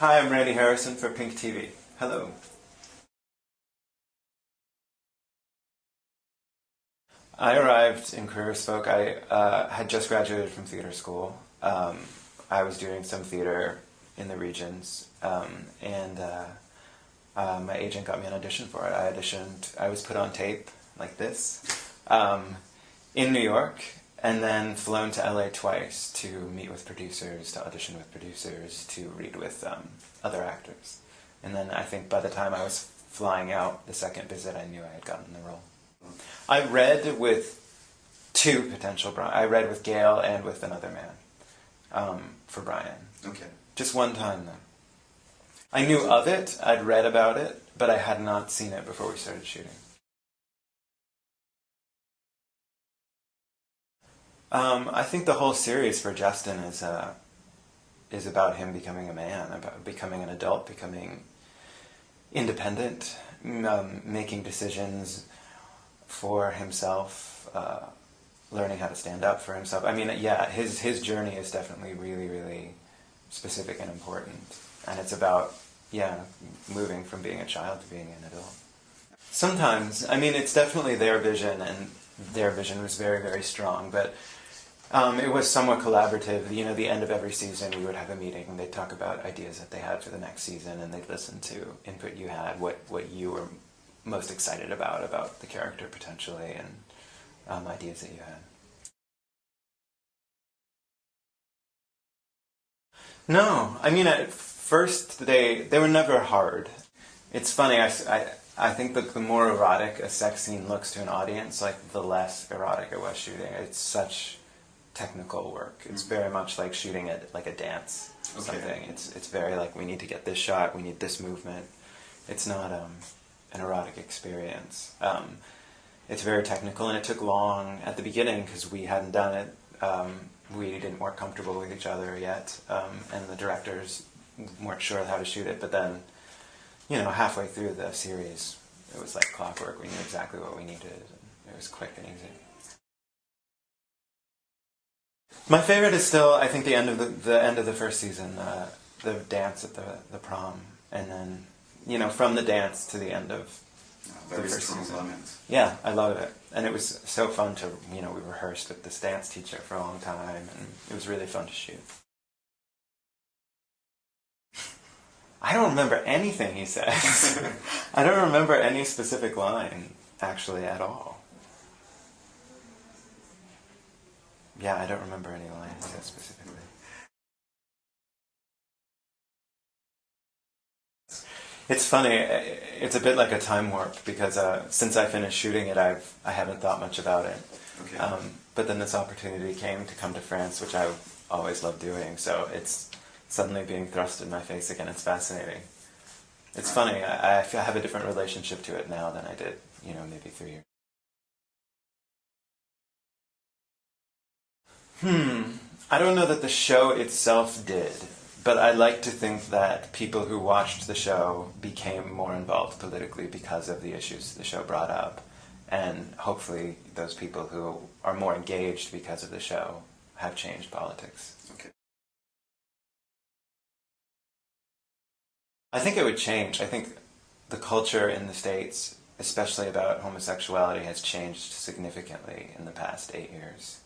Hi, I'm Randy Harrison for PinkTv. Hello. I arrived in Career Spoke. I had just graduated from theater school. I was doing some theater in the regions, and my agent got me an audition for it. I auditioned. I was put on tape like this in New York, and then flown to LA twice to meet with producers, to audition with producers, to read with other actors. And then I think by the time I was flying out the second visit, I knew I had gotten the role. I read with two potential Brian. I read with Gail and with another man for Brian. Okay. Just one time, though. I knew of it, I'd read about it, but I had not seen it before we started shooting. I think the whole series for Justin is about him becoming a man, about becoming an adult, becoming independent, making decisions for himself, learning how to stand up for himself. I mean, yeah, his journey is definitely really, really specific and important. And it's about, yeah, moving from being a child to being an adult. Sometimes, I mean, it's definitely their vision, and their vision was very, very strong, but it was somewhat collaborative. You know, the end of every season we would have a meeting, and they'd talk about ideas that they had for the next season, and they'd listen to input you had, what you were most excited about the character potentially, and ideas that you had. No, I mean, at first they were never hard. It's funny, I think that the more erotic a sex scene looks to an audience, like the less erotic it was shooting. It's such technical work. It's very much like shooting it like a dance or something. It's very like, we need to get this shot, we need this movement. It's not an erotic experience. It's very technical, and it took long at the beginning because we hadn't done it. We weren't comfortable with each other yet, and the directors weren't sure how to shoot it. But then, you know, halfway through the series, it was like clockwork. We knew exactly what we needed, and it was quick and easy. My favorite is still, I think, the end of the first season, the dance at the prom, and then, you know, from the dance to the end of the first season. Yeah, I love it, and it was so fun to, you know, we rehearsed with this dance teacher for a long time, and it was really fun to shoot. I don't remember anything he says. I don't remember any specific line, actually, at all. Yeah, I don't remember any line he said specifically. It's funny, it's a bit like a time warp, because since I finished shooting it, I haven't thought much about it. Okay. But then this opportunity came to come to France, which I always loved doing, so it's suddenly being thrust in my face again. It's fascinating. It's funny, I have a different relationship to it now than I did, you know, maybe 3 years. I don't know that the show itself did, but I like to think that people who watched the show became more involved politically because of the issues the show brought up, and hopefully those people who are more engaged because of the show have changed politics. Okay. I think it would change. I think the culture in the States, especially about homosexuality, has changed significantly in the past 8 years.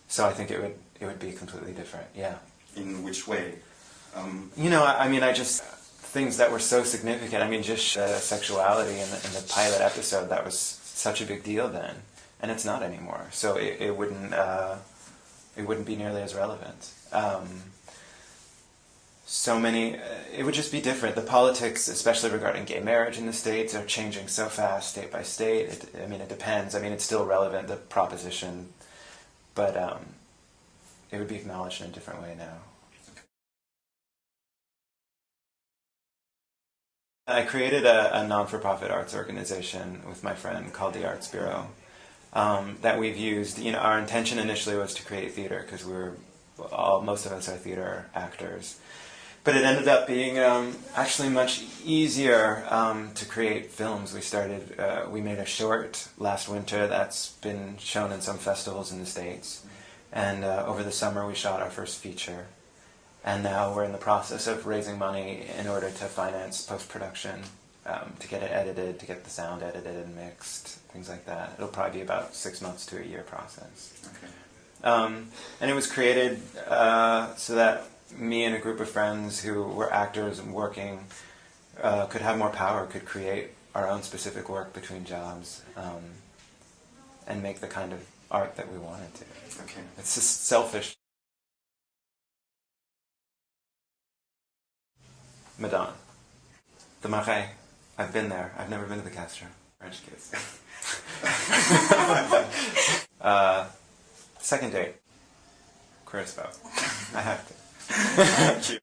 So I think it would be completely different, yeah. In which way? You know, I mean, things that were so significant, I mean, just sexuality in the pilot episode, that was such a big deal then, and it's not anymore, so it wouldn't be nearly as relevant. It would just be different. The politics, especially regarding gay marriage in the States, are changing so fast, state by state. I mean, it depends. I mean, it's still relevant, the proposition, but it would be acknowledged in a different way now. I created a non-for-profit arts organization with my friend called the Arts Bureau that we've used. You know, our intention initially was to create theater because most of us are theater actors. But it ended up being actually much easier to create films. We made a short last winter that's been shown in some festivals in the States. And over the summer we shot our first feature. And now we're in the process of raising money in order to finance post-production, to get it edited, to get the sound edited and mixed, things like that. It'll probably be about 6 months to a year process. Okay. And it was created so that me and a group of friends who were actors and working could have more power, could create our own specific work between jobs, and make the kind of art that we wanted to. Okay. It's just selfish. Madonna. The Marais. I've been there. I've never been to the Castro. French kiss. Second date. Crispo. I have to.